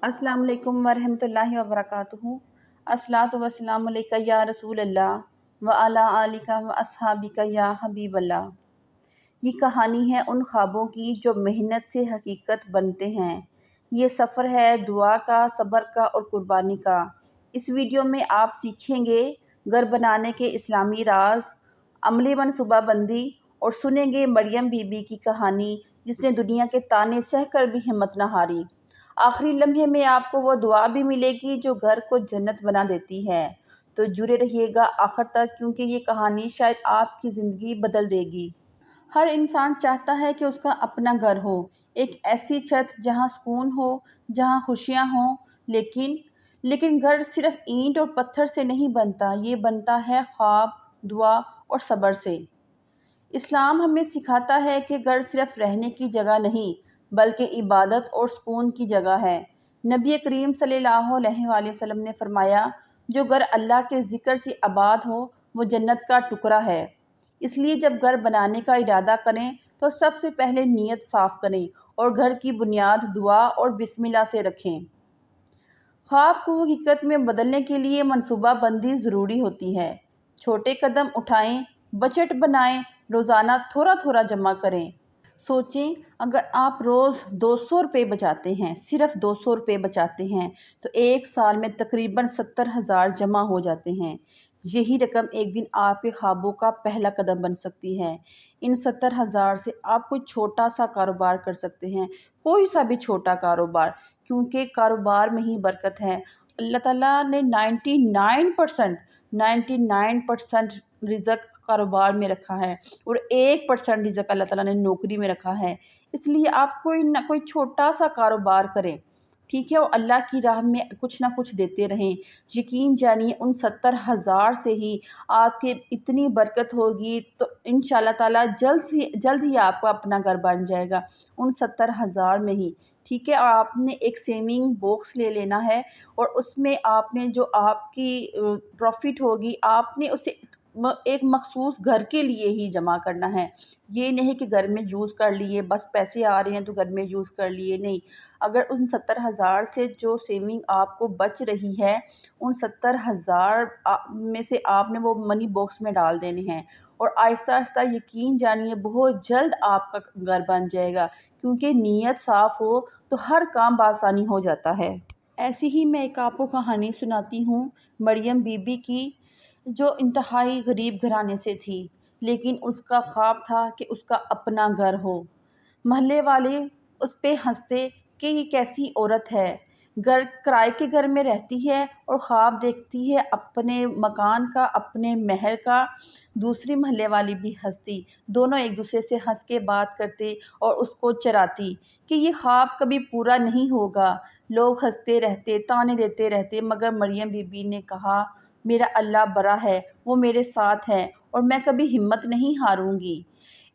अस्सलाम वालेकुम वरहमतुल्लाहि वबरकातुहू। अस्सलातु वस्सलामु अलैका या रसूल अल्लाह व अला आलिका व अस्हाबिका या हबीब अल्लाह। ये कहानी है उन ख्वाबों की जो मेहनत से हकीकत बनते हैं। ये सफ़र है दुआ का, सब्र का और कुर्बानी का। इस वीडियो में आप सीखेंगे घर बनाने के इस्लामी राज, अमली मनसूबाबंदी और सुनेंगे मरियम बीबी की कहानी जिसने दुनिया के ताने सहकर भी हिम्मत न हारी। आखिरी लम्हे में आपको वो दुआ भी मिलेगी जो घर को जन्नत बना देती है। तो जुड़े रहिएगा आखिर तक क्योंकि ये कहानी शायद आपकी ज़िंदगी बदल देगी। हर इंसान चाहता है कि उसका अपना घर हो, एक ऐसी छत जहाँ सुकून हो, जहाँ खुशियाँ हों। लेकिन घर सिर्फ ईंट और पत्थर से नहीं बनता, ये बनता है ख्वाब, दुआ और सब्र से। इस्लाम हमें सिखाता है कि घर सिर्फ रहने की जगह नहीं, बल्कि इबादत और सुकून की जगह है। नबी करीम सल्लल्लाहु अलैहि वसल्लम ने फरमाया, जो घर अल्लाह के ज़िक्र से आबाद हो, वो जन्नत का टुकड़ा है। इसलिए जब घर बनाने का इरादा करें, तो सबसे पहले नीयत साफ़ करें और घर की बुनियाद दुआ और बिस्मिल्लाह से रखें। ख्वाब को हकीकत में बदलने के लिए मनसूबाबंदी ज़रूरी होती है। छोटे कदम उठाएं, बजट बनाएं, रोज़ाना थोड़ा थोड़ा जमा करें। सोचें, अगर आप रोज़ 200 रुपये बचाते हैं, सिर्फ 200 रुपये बचाते हैं, तो एक साल में तकरीबन 70,000 जमा हो जाते हैं। यही रकम एक दिन आपके ख्वाबों का पहला कदम बन सकती है। इन 70,000 से आप कोई छोटा सा कारोबार कर सकते हैं, कोई सा भी छोटा कारोबार, क्योंकि कारोबार में ही बरकत है। अल्लाह ताला ने 99% रिज़्क कारोबार में रखा है और 1% रिज़्क अल्लाह ताला ने नौकरी में रखा है। इसलिए आप कोई ना कोई छोटा सा कारोबार करें, ठीक है? और अल्लाह की राह में कुछ ना कुछ देते रहें। यकीन जानिए उन 70,000 से ही आपके इतनी बरकत होगी, तो इंशाअल्लाह ताला जल्द ही आपका अपना घर बन जाएगा उन 70,000 में ही। ठीक है? और आपने एक सेविंग बॉक्स ले लेना है और उसमें आपने जो आपकी प्रॉफ़िट होगी, आपने उसे एक मख़सूस घर के लिए ही जमा करना है। ये नहीं कि घर में यूज़ कर लिए, बस पैसे आ रहे हैं तो घर में यूज़ कर लिए, नहीं। अगर उन 70,000 से जो सेविंग आपको बच रही है, उन 70,000 में से आपने वो मनी बॉक्स में डाल देने हैं और आहिस्ता-आहिस्ता यकीन जानिए बहुत जल्द आपका घर बन जाएगा, क्योंकि नीयत साफ़ हो तो हर काम बआसानी हो जाता है। ऐसी ही मैं एक आपको कहानी सुनाती हूँ मरियम बीबी की, जो इंतहाई गरीब घराने से थी, लेकिन उसका ख्वाब था कि उसका अपना घर हो। मोहल्ले वाले उस पे हंसते कि ये कैसी औरत है, घर किराए के घर में रहती है और ख्वाब देखती है अपने मकान का, अपने महल का। दूसरी मोहल्ले वाली भी हंसती, दोनों एक दूसरे से हंस के बात करते और उसको चराती कि ये ख्वाब कभी पूरा नहीं होगा। लोग हंसते रहते, ताने देते रहते, मगर मरियम बीबी ने कहा, मेरा अल्लाह बड़ा है, वो मेरे साथ है और मैं कभी हिम्मत नहीं हारूंगी।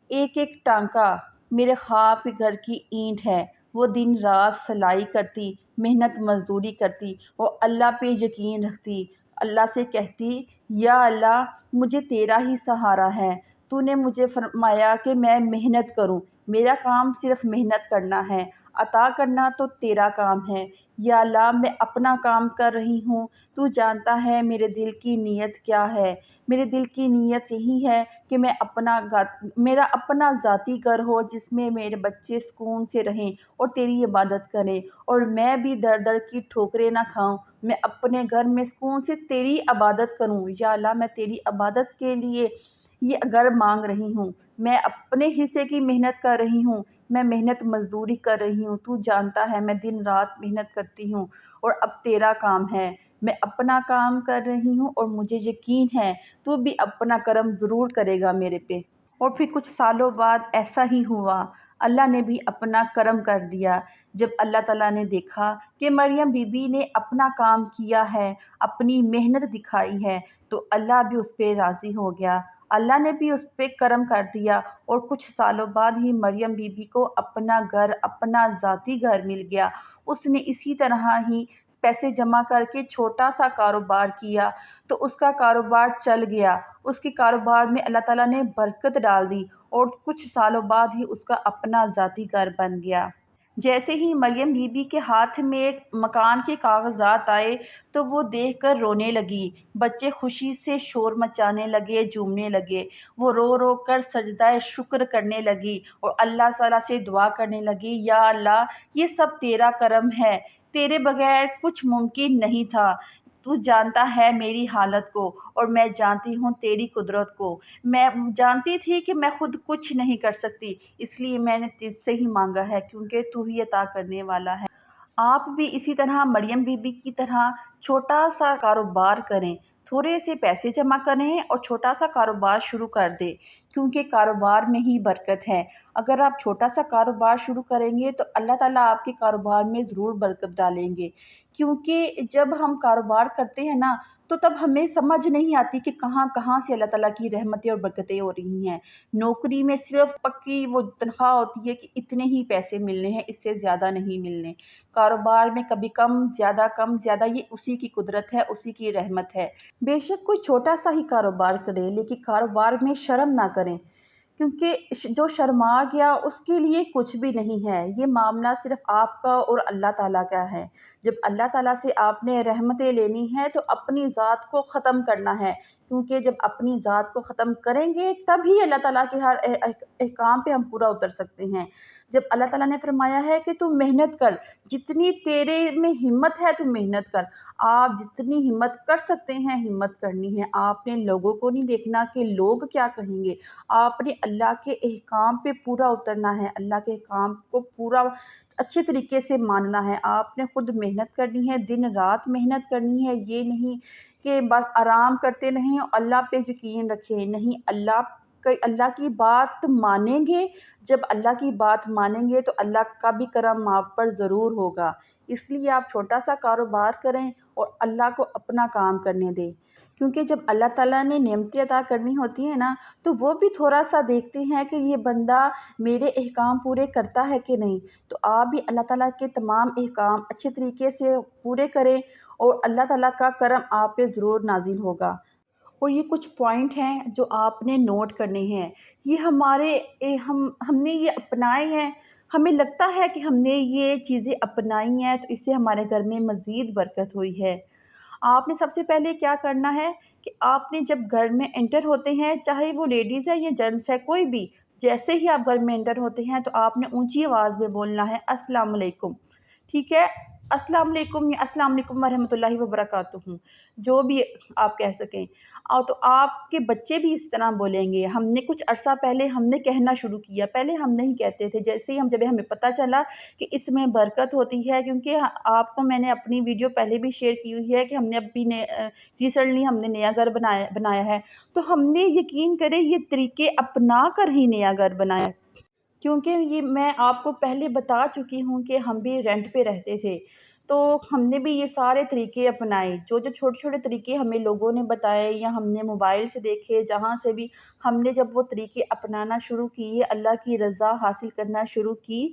एक-एक टाँका मेरे ख्वाब के घर की ईंट है। वो दिन-रात सिलाई करती, मेहनत मज़दूरी करती और अल्लाह पे यकीन रखती। अल्लाह से कहती, या अल्लाह, मुझे तेरा ही सहारा है। तूने मुझे फ़रमाया कि मैं मेहनत करूँ। मेरा काम सिर्फ़ मेहनत करना है, अता करना तो तेरा काम है। या अल्लाह, मैं अपना काम कर रही हूँ, तू जानता है मेरे दिल की नीयत क्या है। मेरे दिल की नीयत यही है कि मेरा अपना ज़ाती घर हो जिसमें मेरे बच्चे सुकून से रहें और तेरी इबादत करें और मैं भी दर-दर की ठोकरें ना खाऊँ। मैं अपने घर में सुकून से तेरी इबादत करूँ। या अल्लाह, मैं तेरी इबादत के लिए ये घर माँग रही हूँ। मैं अपने हिस्से की मेहनत कर रही हूँ। मैं मेहनत मज़दूरी कर रही हूँ। तू जानता है मैं दिन-रात मेहनत करती हूँ और अब तेरा काम है। मैं अपना काम कर रही हूँ और मुझे यकीन है तू भी अपना करम ज़रूर करेगा मेरे पे। और फिर कुछ सालों बाद ऐसा ही हुआ। अल्लाह ने भी अपना करम कर दिया। जब अल्लाह ताला ने देखा कि मरियम बीबी ने अपना काम किया है, अपनी मेहनत दिखाई है, तो अल्लाह भी उस पे राज़ी हो गया। अल्लाह ने भी उस पे करम कर दिया और कुछ सालों बाद ही मरियम बीबी को अपना घर, अपना ज़ाती घर मिल गया। उसने इसी तरह ही पैसे जमा करके छोटा-सा कारोबार किया, तो उसका कारोबार चल गया। उसके कारोबार में अल्लाह ताला ने बरकत डाल दी और कुछ सालों बाद ही उसका अपना ज़ाती घर बन गया। جیسے ہی مریم بی بی کے ہاتھ میں ایک مکان کے کاغذات آئے تو وہ دیکھ کر رونے لگی۔ بچے خوشی سے شور مچانے لگے، جھومنے لگے۔ وہ رو رو کر سجدہ شکر کرنے لگی اور اللہ تعالیٰ سے دعا کرنے لگی، یا اللہ یہ سب تیرا کرم ہے، تیرے بغیر کچھ ممکن نہیں تھا۔ تو جانتا ہے میری حالت کو اور میں جانتی ہوں تیری قدرت کو۔ میں جانتی تھی کہ میں خود کچھ نہیں کر سکتی، اس لیے میں نے تجھ سے ہی مانگا ہے کیونکہ تو ہی عطا کرنے والا ہے۔ آپ بھی اسی طرح مریم بی بی کی طرح چھوٹا سا کاروبار کریں، تھوڑے سے پیسے جمع کریں اور چھوٹا سا کاروبار شروع کر دیں، کیونکہ کاروبار میں ہی برکت ہے۔ اگر آپ چھوٹا سا کاروبار شروع کریں گے تو اللہ تعالیٰ آپ کے کاروبار میں ضرور برکت ڈالیں گے، کیونکہ جب ہم کاروبار کرتے ہیں نا تو تب ہمیں سمجھ نہیں آتی کہ کہاں کہاں سے اللہ تعالیٰ کی رحمتیں اور برکتیں ہو رہی ہیں۔ نوکری میں صرف پکی وہ تنخواہ ہوتی ہے کہ اتنے ہی پیسے ملنے ہیں، اس سے زیادہ نہیں ملنے۔ کاروبار میں کبھی کم زیادہ یہ اسی کی قدرت ہے، اسی کی رحمت ہے۔ بے شک کوئی چھوٹا سا ہی کاروبار کرے لیکن کاروبار میں شرم نہ کریں، کیونکہ جو شرما گیا اس کے لیے کچھ بھی نہیں ہے۔ یہ معاملہ صرف آپ کا اور اللہ تعالیٰ کا ہے۔ جب اللہ تعالیٰ سے آپ نے رحمتیں لینی ہے تو اپنی ذات کو ختم کرنا ہے، کیونکہ جب اپنی ذات کو ختم کریں گے تبھی اللہ تعالیٰ کے ہر احکام پہ ہم پورا اتر سکتے ہیں۔ جب اللہ تعالیٰ نے فرمایا ہے کہ تم محنت کر، جتنی تیرے میں ہمت ہے تم محنت کر، آپ جتنی ہمت کر سکتے ہیں ہمت کرنی ہے۔ آپ نے لوگوں کو نہیں دیکھنا کہ لوگ کیا کہیں گے، آپ نے اللہ کے احکام پہ پورا اترنا ہے، اللہ کے احکام کو پورا اچھے طریقے سے ماننا ہے۔ آپ نے خود محنت کرنی ہے، دن رات محنت کرنی ہے، یہ نہیں کہ بس آرام کرتے رہیں اور اللہ پہ یقین رکھیں، نہیں، اللہ کی بات مانیں گے۔ جب اللہ کی بات مانیں گے تو اللہ کا بھی کرم آپ پر ضرور ہوگا۔ اس لیے آپ چھوٹا سا کاروبار کریں اور اللہ کو اپنا کام کرنے دیں، کیونکہ جب اللہ تعالیٰ نے نعمتیں عطا کرنی ہوتی ہیں نا تو وہ بھی تھوڑا سا دیکھتے ہیں کہ یہ بندہ میرے احکام پورے کرتا ہے کہ نہیں۔ تو آپ بھی اللہ تعالیٰ کے تمام احکام اچھے طریقے سے پورے کریں اور اللہ تعالیٰ کا کرم آپ پہ ضرور نازل ہوگا۔ اور یہ کچھ پوائنٹ ہیں جو آپ نے نوٹ کرنے ہیں، یہ ہم نے یہ اپنائے ہیں، ہمیں لگتا ہے کہ ہم نے یہ چیزیں اپنائی ہیں تو اس سے ہمارے گھر میں مزید برکت ہوئی ہے۔ آپ نے سب سے پہلے کیا کرنا ہے کہ آپ نے جب گھر میں انٹر ہوتے ہیں، چاہے وہ لیڈیز ہے یا جینٹس ہے کوئی بھی، جیسے ہی آپ گھر میں انٹر ہوتے ہیں تو آپ نے اونچی آواز میں بولنا ہے السلام علیکم، ٹھیک ہے؟ السلام علیکم یا السلام علیکم ورحمۃ اللہ وبرکاتہ، جو بھی آپ کہہ سکیں۔ اور تو آپ کے بچے بھی اس طرح بولیں گے۔ ہم نے کچھ عرصہ پہلے ہم نے کہنا شروع کیا، پہلے ہم نہیں کہتے تھے، جیسے ہی جب ہمیں پتہ چلا کہ اس میں برکت ہوتی ہے، کیونکہ آپ کو میں نے اپنی ویڈیو پہلے بھی شیئر کی ہوئی ہے کہ ہم نے ابھی ریسنٹلی ہم نے نیا گھر بنایا ہے، تو ہم نے یقین کرے یہ طریقے اپنا کر ہی نیا گھر بنایا، کیونکہ یہ میں آپ کو پہلے بتا چکی ہوں کہ ہم بھی رینٹ پہ رہتے تھے، تو ہم نے بھی یہ سارے طریقے اپنائے، جو چھوٹے چھوٹے طریقے ہمیں لوگوں نے بتائے یا ہم نے موبائل سے دیکھے، جہاں سے بھی ہم نے جب وہ طریقے اپنانا شروع کیے، اللہ کی رضا حاصل کرنا شروع کی،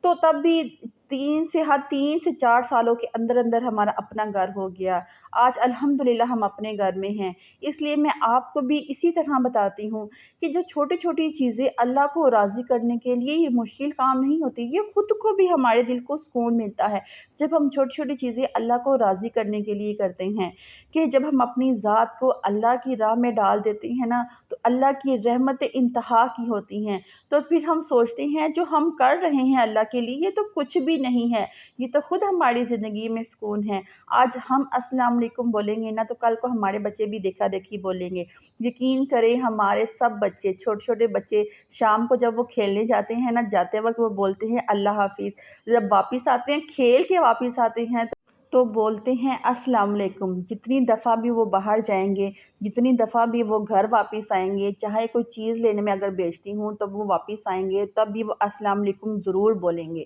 تو تب بھی 3 سے 4 سالوں کے اندر اندر ہمارا اپنا گھر ہو گیا۔ آج الحمدللہ ہم اپنے گھر میں ہیں۔ اس لیے میں آپ کو بھی اسی طرح بتاتی ہوں کہ جو چھوٹی چھوٹی چیزیں اللہ کو راضی کرنے کے لیے یہ مشکل کام نہیں ہوتی، یہ خود کو بھی ہمارے دل کو سکون ملتا ہے جب ہم چھوٹی چھوٹی چیزیں اللہ کو راضی کرنے کے لیے کرتے ہیں، کہ جب ہم اپنی ذات کو اللہ کی راہ میں ڈال دیتے ہیں نا تو اللہ کی رحمتیں انتہا کی ہوتی ہیں، تو پھر ہم سوچتے ہیں جو ہم کر رہے ہیں اللہ کے لیے یہ تو کچھ بھی نہیں ہے، یہ تو خود ہماری زندگی میں سکون ہے۔ آج ہم السلام علیکم بولیں گے نا تو کل کو ہمارے بچے بھی دیکھا دیکھی بولیں گے۔ یقین کریں ہمارے سب بچے، چھوٹے چھوٹے بچے، شام کو جب وہ کھیلنے جاتے ہیں نا، جاتے وقت وہ بولتے ہیں اللہ حافظ، جب واپس آتے ہیں کھیل کے واپس آتے ہیں تو بولتے ہیں السلام علیکم۔ جتنی دفعہ بھی وہ باہر جائیں گے، جتنی دفعہ بھی وہ گھر واپس آئیں گے، چاہے کوئی چیز لینے میں اگر بیچتی ہوں تو وہ واپس آئیں گے تب بھی وہ السلام علیکم ضرور بولیں گے۔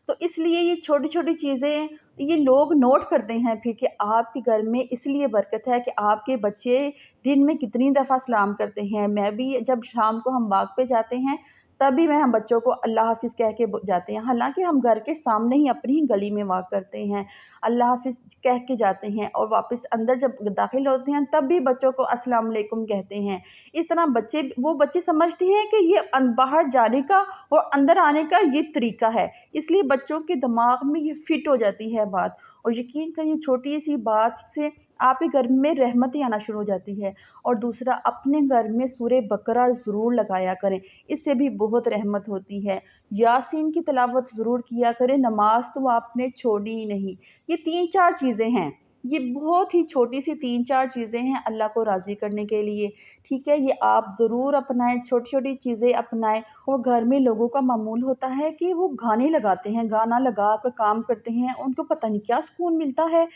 تو اس لیے یہ چھوٹی چھوٹی چیزیں یہ لوگ نوٹ کرتے ہیں پھر کہ آپ کے گھر میں اس لیے برکت ہے کہ آپ کے بچے دن میں کتنی دفعہ سلام کرتے ہیں۔ میں بھی جب شام کو ہم واک پہ جاتے ہیں तभी में हम बच्चों को अल्लाह हाफ़िज़ कह के जाते हैं। हालाँकि हम घर के सामने ही अपनी ही गली में वॉक करते हैं, अल्लाह हाफ़िज़ कह के जाते हैं और वापस अंदर जब दाखिल होते हैं तब भी बच्चों को अस्सलाम वालेकुम कहते हैं। इस तरह वो बच्चे समझते हैं कि ये बाहर जाने का और अंदर आने का ये तरीका है, इसलिए बच्चों के दिमाग में ये फ़िट हो जाती है बात। और यकीन करिए छोटी सी बात से आपके घर में रहमतें आना शुरू हो जाती है। और दूसरा, अपने घर में सूरह बकरा ज़रूर लगाया करें, इससे भी बहुत रहमत होती है। यासीन की तिलावत ज़रूर किया करें, नमाज़ तो आपने छोड़ी ही नहीं। ये 3-4 चीज़ें हैं, ये बहुत ही छोटी सी 3-4 चीज़ें हैं अल्लाह को राज़ी करने के लिए, ठीक है? ये आप ज़रूर अपनाएँ, छोटी-छोटी चीज़ें अपनाएँ। और घर में लोगों का मामूल होता है कि वो गाने लगाते हैं, गाना लगा कर काम करते हैं, उनको पता नहीं क्या सुकून मिलता है।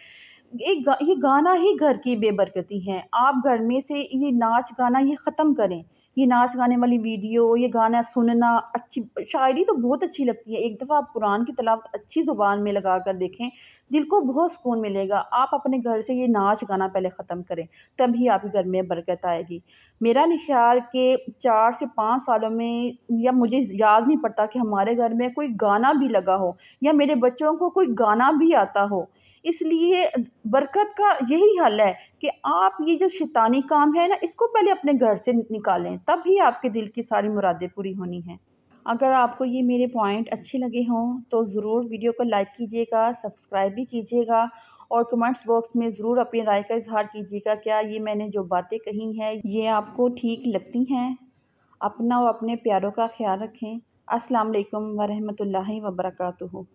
ये गाना ही घर की बेबरकती है। आप घर में से ये नाच गाना ये ख़त्म करें। ये नाच गाने वाली वीडियो, ये गाना सुनना, अच्छी शायरी तो बहुत अच्छी लगती है। एक दफ़ा आप कुरान की तिलावत अच्छी ज़ुबान में लगा कर देखें, दिल को बहुत सुकून मिलेगा। आप अपने घर से ये नाच गाना पहले ख़त्म करें, तभी आपके घर में बरकत आएगी। मेरा नहीं ख़्याल कि 4 से 5 सालों में, या मुझे याद नहीं पड़ता कि हमारे घर में कोई गाना भी लगा हो या मेरे बच्चों को कोई गाना भी आता हो। इसलिए बरकत का यही हल है कि आप ये जो शैतानी काम है ना, इसको पहले अपने घर से निकालें, तभी आपके दिल की सारी मुरादें पूरी होनी हैं। अगर आपको ये मेरे पॉइंट अच्छे लगे हों तो ज़रूर वीडियो को लाइक कीजिएगा, सब्सक्राइब भी कीजिएगा और कमेंट्स बॉक्स में ज़रूर अपनी राय का इज़हार कीजिएगा। क्या ये मैंने जो बातें कही हैं ये आपको ठीक लगती हैं? अपना और अपने प्यारों का ख़्याल रखें। अस्सलाम वालेकुम व रहमतुल्लाहि व बरकातुहू।